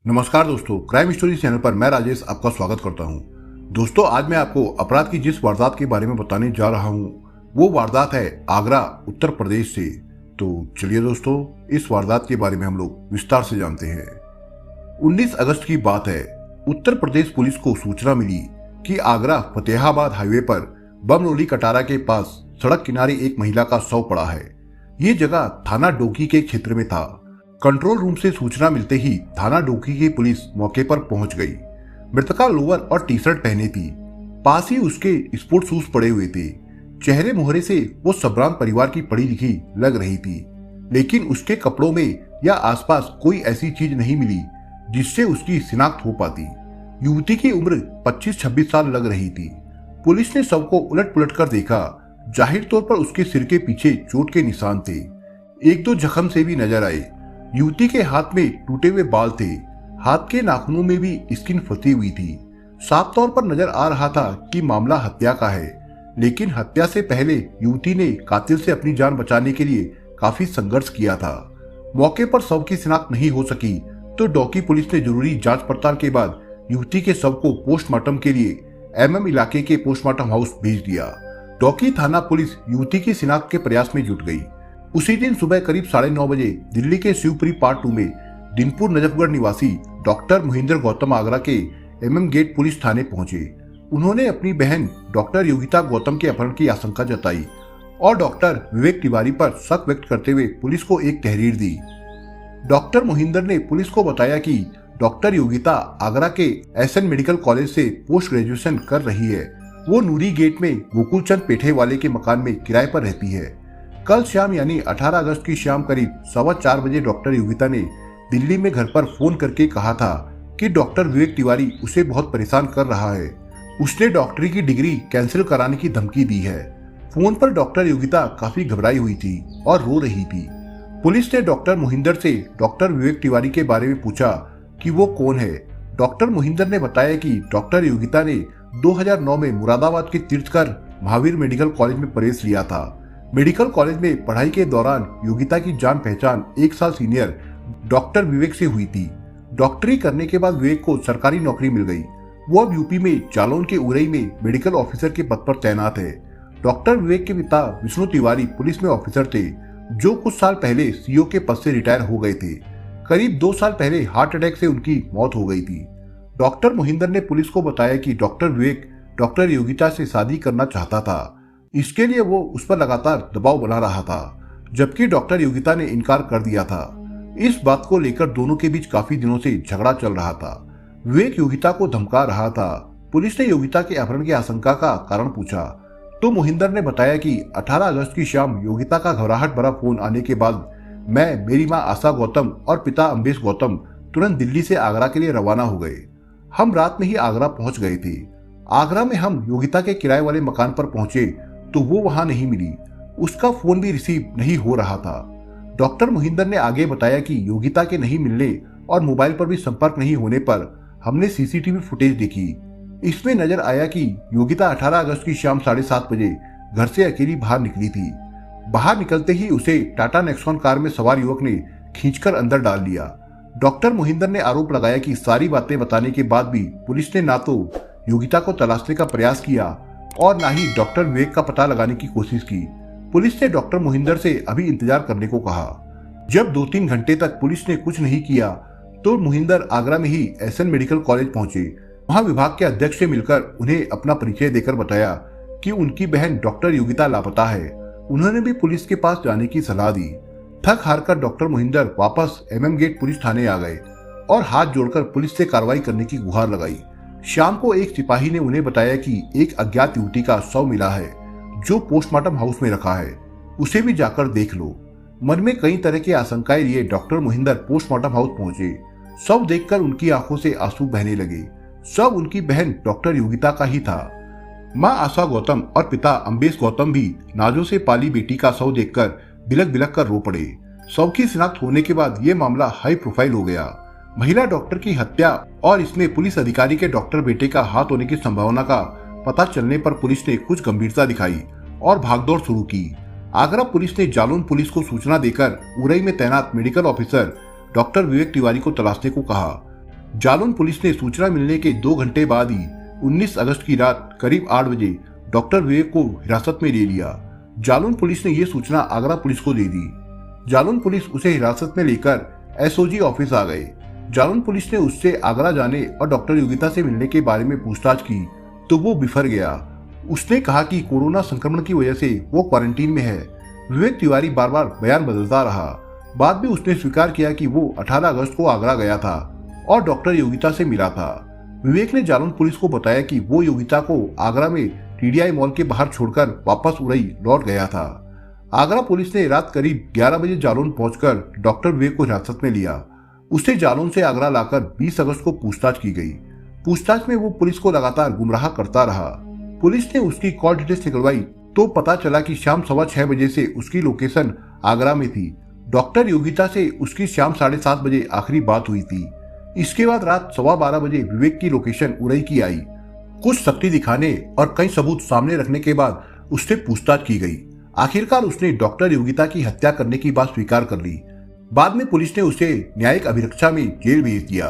नमस्कार दोस्तों, crime story channel पर मैं राजेश आपका स्वागत करता हूं। दोस्तों, आज मैं आपको अपराध की जिस वारदात के बारे में बताने जा रहा हूं वो वारदात है आगरा, उत्तर प्रदेश से। तो चलिए दोस्तों, इस वारदात के बारे में हम लोग विस्तार से जानते हैं। 19 अगस्त की बात है। उत्तर प्रदेश पुलिस को सूचना मिली कि आगरा फतेहाबाद हाईवे पर बमरोली कटारा के पास सड़क किनारे एक महिला का शव पड़ा है। ये जगह थाना डोकी के क्षेत्र में था। कंट्रोल रूम से सूचना मिलते ही थाना डोकी की पुलिस मौके पर पहुंच गई। मृतका लोअर और टी शर्ट पहने थी। पास ही उसके स्पोर्ट्स शूज पड़े हुए थे। चेहरे मोहरे से वो सबरान परिवार की पढ़ी लिखी लग रही थी, लेकिन उसके कपड़ों में या आसपास कोई ऐसी चीज नहीं मिली जिससे उसकी शिनाख्त हो पाती। युवती की उम्र 25-26 साल लग रही थी। पुलिस ने शव को उलट पुलट कर देखा। जाहिर तौर पर उसके सिर के पीछे चोट के निशान थे। एक दो जख्म से भी नजर आए। युवती के हाथ में टूटे हुए बाल थे। हाथ के नाखूनों में भी स्किन फंसी हुई थी। साफ तौर पर नजर आ रहा था कि मामला हत्या का है, लेकिन हत्या से पहले युवती ने कातिल से अपनी जान बचाने के लिए काफी संघर्ष किया था। मौके पर शव की शिनाख्त नहीं हो सकी तो डोकी पुलिस ने जरूरी जांच पड़ताल के बाद युवती के शव को पोस्टमार्टम के लिए MM इलाके के पोस्टमार्टम हाउस भेज दिया। डोकी थाना पुलिस युवती की शिनाख्त के प्रयास में जुट गई। उसी दिन सुबह करीब 9:30 बजे दिल्ली के शिवपुरी पार्ट 2 में दिनपुर नजफगढ़ निवासी डॉक्टर मोहिंदर गौतम आगरा के MM गेट पुलिस थाने पहुंचे। उन्होंने अपनी बहन डॉक्टर योगिता गौतम के अपहरण की आशंका जताई और डॉक्टर विवेक तिवारी पर शक व्यक्त करते हुए पुलिस को एक तहरीर दी। डॉक्टर मोहिंदर ने पुलिस को बताया कि डॉक्टर योगिता आगरा के SN मेडिकल कॉलेज से पोस्ट ग्रेजुएशन कर रही है। वो नूरी गेट में गोकुलचंद पेठे वाले के मकान में किराए पर रहती है। कल शाम यानी 18 अगस्त की शाम करीब 4:15 बजे डॉक्टर योगिता ने दिल्ली में घर पर फोन करके कहा था कि डॉक्टर विवेक तिवारी उसे बहुत परेशान कर रहा है। उसने डॉक्टरी की डिग्री कैंसिल कराने की धमकी दी है। फोन पर डॉक्टर योगिता काफी घबराई हुई थी और रो रही थी। पुलिस ने डॉक्टर मोहिंदर से डॉक्टर विवेक तिवारी के बारे में पूछा कि वो कौन है। डॉक्टर मोहिंदर ने बताया कि डॉक्टर योगिता ने 2009 में मुरादाबाद के तीर्थकर महावीर मेडिकल कॉलेज में प्रवेश लिया था। मेडिकल कॉलेज में पढ़ाई के दौरान योगिता की जान पहचान 1 साल सीनियर डॉक्टर विवेक से हुई थी। डॉक्टरी करने के बाद विवेक को सरकारी नौकरी मिल गई। वो अब यूपी में जालौन के उरई में मेडिकल ऑफिसर के पद पर तैनात है। डॉक्टर विवेक के पिता विष्णु तिवारी पुलिस में ऑफिसर थे, जो कुछ साल पहले CO के पद से रिटायर हो गए थे। करीब 2 साल पहले हार्ट अटैक से उनकी मौत हो गई थी। डॉक्टर मोहिंदर ने पुलिस को बताया कि डॉक्टर विवेक डॉक्टर योगिता से शादी करना चाहता था। इसके लिए वो उस पर लगातार दबाव बना रहा था, जबकि डॉक्टर योगिता ने इनकार कर दिया था। इस बात को लेकर दोनों के बीच काफी दिनों से झगड़ा चल रहा था। विवेक योगिता को धमका रहा था। पुलिस ने योगिता के अपहरण की आशंका का कारण पूछा तो मोहिंदर ने बताया कि 18 अगस्त की शाम योगिता का घबराहट भरा फोन आने के बाद मैं, मेरी मां आशा गौतम और पिता अम्बेश गौतम तुरंत दिल्ली से आगरा के लिए रवाना हो गए। हम रात में ही आगरा पहुंच गए थे। आगरा में हम योगिता के किराए वाले मकान पर पहुंचे तो वो वहां नहीं मिली। उसका फोन भी रिसीव नहीं हो रहा था। डॉक्टर मोहिंदर ने आगे बताया कि योगिता के नहीं मिलने और मोबाइल पर भी संपर्क नहीं होने पर हमने CCTV फुटेज देखी। इसमें नजर आया कि योगिता 18 अगस्त की शाम 7:30 बजे घर से अकेली बाहर निकली थी। बाहर निकलते ही उसे टाटा नेक्सॉन कार में सवार युवक ने खींचकर अंदर डाल लिया। डॉक्टर मोहिंदर ने आरोप लगाया कि सारी बातें बताने के बाद भी पुलिस ने ना तो योगिता को तलाशने का प्रयास किया और ना ही डॉक्टर विवेक का पता लगाने की कोशिश की। पुलिस ने डॉक्टर मोहिंदर से अभी इंतजार करने को कहा। जब 2-3 घंटे तक पुलिस ने कुछ नहीं किया तो मोहिंदर आगरा में ही SN मेडिकल कॉलेज पहुंचे। वहां विभाग के अध्यक्ष से मिलकर उन्हें अपना परिचय देकर बताया कि उनकी बहन डॉक्टर योगिता लापता है। उन्होंने भी पुलिस के पास जाने की सलाह दी। थक हार कर डॉक्टर मोहिंदर वापस MM गेट पुलिस थाने आ गए और हाथ जोड़कर पुलिस से कार्रवाई करने की गुहार लगाई। शाम को एक सिपाही ने उन्हें बताया कि एक अज्ञात युवती का शव मिला है जो पोस्टमार्टम हाउस में रखा है, उसे भी जाकर देख लो। मन में कई तरह की आशंकाएं लिए डॉक्टर मोहिंदर पोस्टमार्टम हाउस पहुंचे। शव देखकर उनकी आंखों से आंसू बहने लगे। शव उनकी बहन डॉक्टर योगिता का ही था। मां आशा गौतम और पिता अम्बेश गौतम भी नाजों से पाली बेटी का शव देखकर बिलक बिलक कर रो पड़े। शव की शिनाख्त होने के बाद ये मामला हाई प्रोफाइल हो गया। महिला डॉक्टर की हत्या और इसमें पुलिस अधिकारी के डॉक्टर बेटे का हाथ होने की संभावना का पता चलने पर पुलिस ने कुछ गंभीरता दिखाई और भागदौड़ शुरू की। आगरा पुलिस ने जालौन पुलिस को सूचना देकर उरई में तैनात medical officer doctor Vivek Tiwari को तलाशने को कहा। जालौन पुलिस ने सूचना मिलने के 2 घंटे बाद ही 19 अगस्त की रात करीब 8 बजे डॉक्टर विवेक को हिरासत में ले लिया। जालौन पुलिस ने यह सूचना आगरा पुलिस को दे दी। जालौन पुलिस उसे हिरासत में लेकर एसओजी ऑफिस आ गए। जालौन पुलिस ने उससे आगरा जाने और डॉक्टर योगिता से मिलने के बारे में पूछताछ की तो वो बिफर गया। उसने कहा कि कोरोना संक्रमण की वजह से वो क्वारंटीन में है। विवेक तिवारी बार बार बयान बदलता रहा। बाद में उसने स्वीकार किया कि वो 18 अगस्त को आगरा गया था और डॉक्टर योगिता से मिला था। विवेक ने जालौन पुलिस को बताया कि वो योगिता को आगरा में टीडीआई मॉल के बाहर छोड़कर वापस उड़ई लौट गया था। आगरा पुलिस ने रात करीब 11 बजे जालौन पहुंचकर डॉक्टर विवेक को हिरासत में लिया। उसे जालौन से आगरा लाकर 20 अगस्त को पूछताछ की गई। पूछताछ में वो पुलिस को लगातार गुमराह करता रहा। पुलिस ने उसकी कॉल डिटेल्स निकलवाई तो पता चला कि शाम 6:15 बजे से उसकी लोकेशन आगरा में थी। डॉक्टर योगिता से उसकी शाम 7:30 बजे आखिरी बात हुई थी। इसके बाद रात 12:15 बजे विवेक की लोकेशन उड़ई की आई। कुछ शक्ति दिखाने और कई सबूत सामने रखने के बाद उससे पूछताछ की गई। आखिरकार उसने डॉक्टर योगिता की हत्या करने की बात स्वीकार कर ली। बाद में पुलिस ने उसे न्यायिक अभिरक्षा में जेल भेज दिया।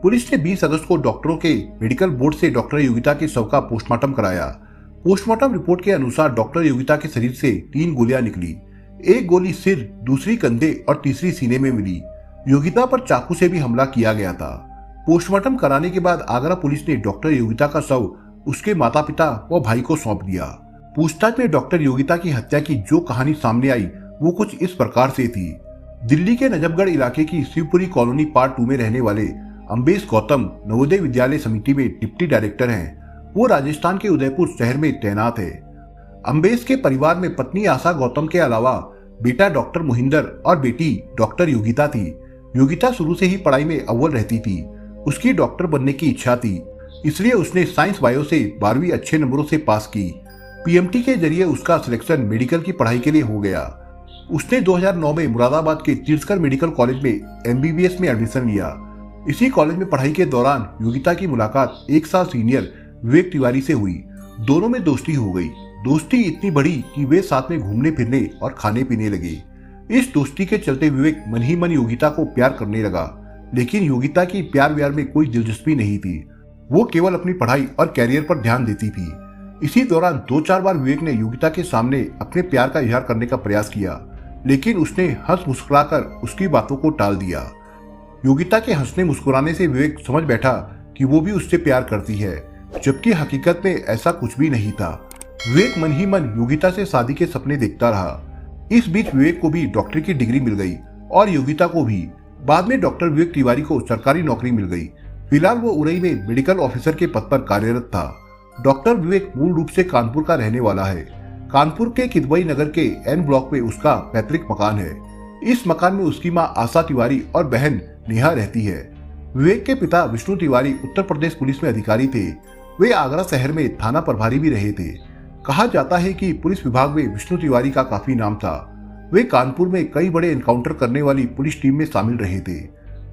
पुलिस ने 20 अगस्त को डॉक्टरों के मेडिकल बोर्ड से डॉक्टर योगिता के शव का पोस्टमार्टम कराया। पोस्टमार्टम रिपोर्ट के अनुसार डॉक्टर योगिता के शरीर से 3 गोलियां निकली। एक गोली सिर, दूसरी कंधे और तीसरी सीने में मिली। योगिता पर चाकू से भी हमला किया गया था। पोस्टमार्टम कराने के बाद आगरा पुलिस ने डॉक्टर योगिता का शव उसके माता पिता व भाई को सौंप दिया। पूछताछ में डॉक्टर योगिता की हत्या की जो कहानी सामने आई वो कुछ इस प्रकार से थी। दिल्ली के नजफगढ़ इलाके की शिवपुरी कॉलोनी पार्ट 2 में रहने वाले अम्बेश गौतम नवोदय विद्यालय समिति में डिप्टी डायरेक्टर हैं। वो राजस्थान के उदयपुर शहर में तैनात है। अम्बेश के परिवार में पत्नी आशा गौतम के अलावा बेटा डॉक्टर मोहिंदर और बेटी डॉक्टर योगिता थी। योगिता शुरू से ही पढ़ाई में अव्वल रहती थी। उसकी डॉक्टर बनने की इच्छा थी, इसलिए उसने साइंस बायो से 12वीं अच्छे नंबरों से पास की। पीएमटी के जरिए उसका सिलेक्शन मेडिकल की पढ़ाई के लिए हो गया। उसने 2009 में मुरादाबाद के तीर्थकर मेडिकल कॉलेज में एमबीबीएस में एडमिशन लिया। इसी कॉलेज में पढ़ाई के दौरान योगिता की मुलाकात 1 साल सीनियर विवेक तिवारी से हुई। दोनों में दोस्ती हो गई। दोस्ती इतनी बड़ी कि वे साथ में घूमने फिरने और खाने पीने लगे। इस दोस्ती के चलते विवेक मन ही मन योगिता को प्यार करने लगा, लेकिन योगिता की प्यार व्यार में कोई दिलचस्पी नहीं थी। वो केवल अपनी पढ़ाई और कैरियर पर ध्यान देती थी। इसी दौरान 2-4 बार विवेक ने योगिता के सामने अपने प्यार का इजहार करने का प्रयास किया, लेकिन उसने हंस मुस्कुराकर उसकी बातों को टाल दिया। योगिता के हंसने मुस्कुराने से विवेक समझ बैठा कि वो भी उससे प्यार करती है, जबकि हकीकत में ऐसा कुछ भी नहीं था। विवेक मन ही मन योगिता से शादी के सपने देखता रहा। इस बीच विवेक को भी डॉक्टरी की डिग्री मिल गई और योगिता को भी। बाद में डॉक्टर विवेक तिवारी को सरकारी नौकरी मिल गई। फिलहाल वो उड़ई में मेडिकल ऑफिसर के पद पर कार्यरत था। डॉक्टर विवेक मूल रूप से कानपुर का रहने वाला है। कानपुर के किदवई नगर के एन ब्लॉक में उसका पैतृक मकान है। इस मकान में उसकी मां आशा तिवारी और बहन नेहा रहती है। विवेक के पिता विष्णु तिवारी उत्तर प्रदेश पुलिस में अधिकारी थे। वे आगरा शहर में थाना प्रभारी भी रहे थे। कहा जाता है कि पुलिस विभाग में विष्णु तिवारी का काफी नाम था। वे कानपुर में कई बड़े एनकाउंटर करने वाली पुलिस टीम में शामिल रहे थे।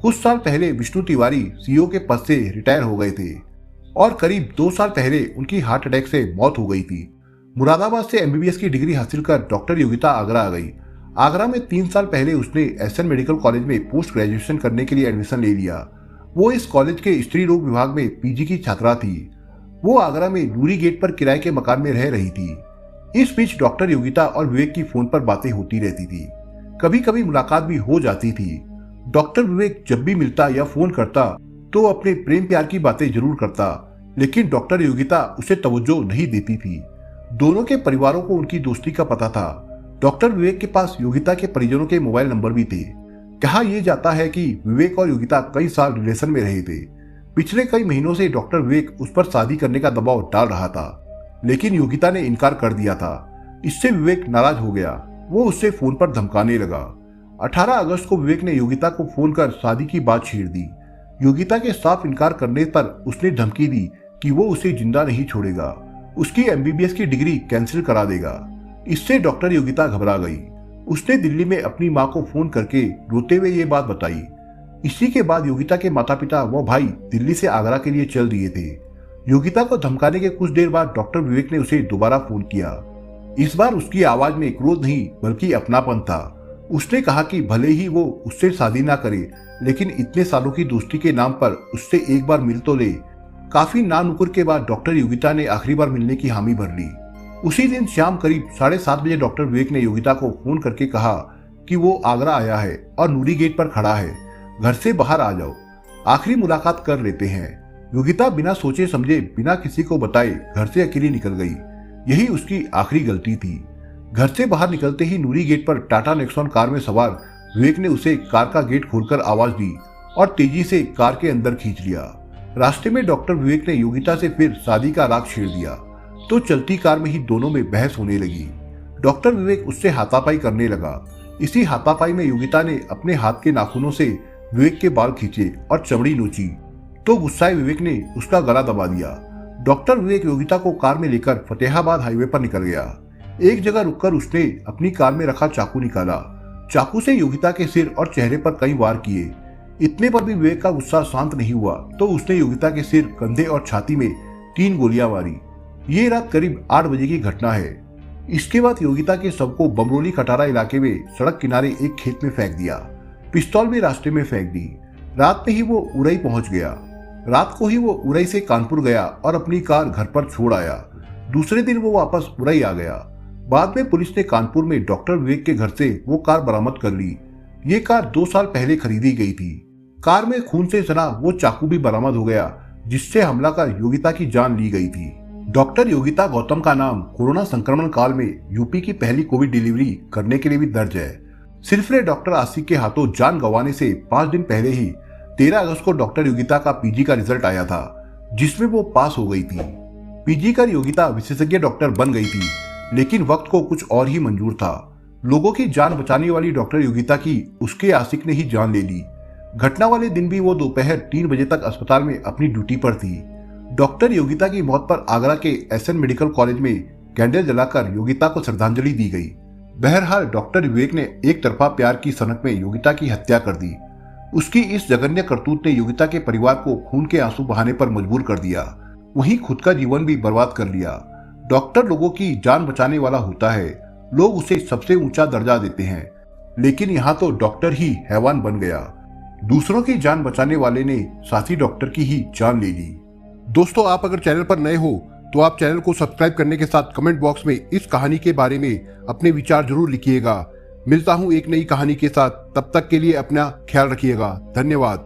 कुछ साल पहले विष्णु तिवारी सीओ के पद से रिटायर हो गए थे और करीब 2 साल पहले उनकी हार्ट अटैक से मौत हो गई थी। मुरादाबाद से एमबीबीएस की डिग्री हासिल कर डॉक्टर योगिता आगरा आ गई। आगरा में 3 साल पहले उसने एसएन मेडिकल कॉलेज में पोस्ट ग्रेजुएशन करने के लिए एडमिशन ले लिया। वो इस कॉलेज के स्त्री रोग विभाग में पीजी की छात्रा थी। वो आगरा में नूरी गेट पर किराए के मकान में रह रही थी। इस बीच डॉक्टर योगिता और विवेक की फोन पर बातें होती रहती थी। कभी कभी मुलाकात भी हो जाती थी। डॉक्टर विवेक जब भी मिलता या फोन करता तो अपने प्रेम प्यार की बातें जरूर करता, लेकिन डॉक्टर योगिता उसे तवज्जो नहीं देती थी। दोनों के परिवारों को उनकी दोस्ती का पता था। डॉक्टर विवेक के पास योगिता के परिजनों के मोबाइल नंबर भी थे। कहा यह जाता है कि विवेक और योगिता कई साल रिलेशन में रहे थे। पिछले कई महीनों से डॉक्टर विवेक उस पर शादी करने का दबाव डाल रहा था, लेकिन योगिता ने इनकार कर दिया था। इससे विवेक नाराज हो गया। वो उससे फोन पर धमकाने लगा। 18 अगस्त को विवेक ने योगिता को फोन कर शादी की बात छेड़ दी। योगिता के साफ इनकार करने पर उसने धमकी दी कि वो उसे जिंदा नहीं छोड़ेगा, उसकी एमबीबीएस की डिग्री कैंसिल करा देगा। इससे डॉक्टर योगिता घबरा गई। उसने दिल्ली में अपनी मां को फोन करके रोते हुए ये बात बताई। इसी के बाद योगिता के माता पिता व भाई दिल्ली से आगरा के लिए चल दिए थे। योगिता को धमकाने के कुछ देर बाद डॉक्टर विवेक ने उसे दोबारा फोन किया। इस बार उसकी आवाज में क्रोध नहीं बल्कि अपनापन था। उसने कहा कि भले ही वो उससे शादी ना करे, लेकिन इतने सालों की दोस्ती के नाम पर उससे एक बार मिल तो ले। काफी नानुकुर के बाद डॉक्टर योगिता ने आखिरी बार मिलने की हामी भर ली। उसी दिन शाम करीब 7:30 बजे डॉक्टर विवेक ने योगिता को फोन करके कहा कि वो आगरा आया है और नूरी गेट पर खड़ा है, घर से बाहर आ जाओ, आखिरी मुलाकात कर लेते हैं। योगिता बिना सोचे समझे, बिना किसी को बताए घर से अकेली निकल गई। यही उसकी आखिरी गलती थी। घर से बाहर निकलते ही नूरी गेट पर टाटा नेक्सॉन कार में सवार विवेक ने उसे कार का गेट खोलकर आवाज दी और तेजी से कार के अंदर खींच लिया। रास्ते में डॉक्टर विवेक ने योगिता से फिर शादी का राग छेड़ दिया तो चलती कार में ही दोनों में बहस होने लगी। डॉक्टर विवेक उससे हाथापाई करने लगा। इसी हाथापाई में योगिता ने अपने हाथ के नाखूनों से विवेक के बाल खींचे और चमड़ी नोची तो गुस्साए विवेक ने उसका गला दबा दिया। डॉक्टर विवेक योगिता को कार में लेकर फतेहाबाद हाईवे पर निकल गया। एक जगह रुककर उसने अपनी कार में रखा चाकू निकाला। चाकू से योगिता के सिर और चेहरे पर कई वार किए। इतने पर भी विवेक का गुस्सा शांत नहीं हुआ तो उसने योगिता के सिर, कंधे और छाती में 3 गोलियां मारी। ये रात करीब 8 बजे की घटना है। इसके बाद योगिता के शव को बमरोली कटारा इलाके में सड़क किनारे एक खेत में फेंक दिया। पिस्तौल भी रास्ते में फेंक दी। रात में ही वो उरई पहुंच गया। रात को ही वो उरई से कानपुर गया और अपनी कार घर पर छोड़ आया। दूसरे दिन वो वापस उरई आ गया। बाद में पुलिस ने कानपुर में डॉक्टर विवेक के घर से वो कार बरामद कर ली। ये कार 2 साल पहले खरीदी गई थी। कार में खून से सना वो चाकू भी बरामद हो गया जिससे हमला कर योगिता की जान ली गई थी। डॉक्टर योगिता गौतम का नाम कोरोना संक्रमण काल में यूपी की पहली कोविड डिलीवरी करने के लिए भी दर्ज है। सिरफिरे डॉक्टर आसिक के हाथों जान गंवाने से 5 दिन पहले ही 13 अगस्त को डॉक्टर योगिता का पीजी का रिजल्ट आया था जिसमें वो पास हो गई थी। पीजी कर योगिता विशेषज्ञ डॉक्टर बन गई थी, लेकिन वक्त को कुछ और ही मंजूर था। लोगों की जान बचाने वाली डॉक्टर योगिता की उसके आशिक ने ही जान ले ली। घटना वाले दिन भी वो दोपहर 3 बजे तक अस्पताल में अपनी ड्यूटी पर थी। डॉक्टर योगिता की मौत पर आगरा के एसएन मेडिकल कॉलेज में कैंडल जलाकर योगिता को श्रद्धांजलि दी गई। बहरहाल डॉक्टर विवेक ने एक तरफा प्यार की सनक में योगिता की हत्या कर दी। उसकी इस जघन्य करतूत ने योगिता के परिवार को खून के आंसू बहाने पर मजबूर कर दिया, वहीं खुद का जीवन भी बर्बाद कर लिया। डॉक्टर लोगों की जान बचाने वाला होता है, लोग उसे सबसे ऊंचा दर्जा देते हैं, लेकिन यहाँ तो डॉक्टर ही हैवान बन गया। दूसरों की जान बचाने वाले ने साथी डॉक्टर की ही जान ले ली। दोस्तों, आप अगर चैनल पर नए हो तो आप चैनल को सब्सक्राइब करने के साथ कमेंट बॉक्स में इस कहानी के बारे में अपने विचार जरूर लिखिएगा। मिलता हूं एक नई कहानी के साथ, तब तक के लिए अपना ख्याल रखिएगा। धन्यवाद।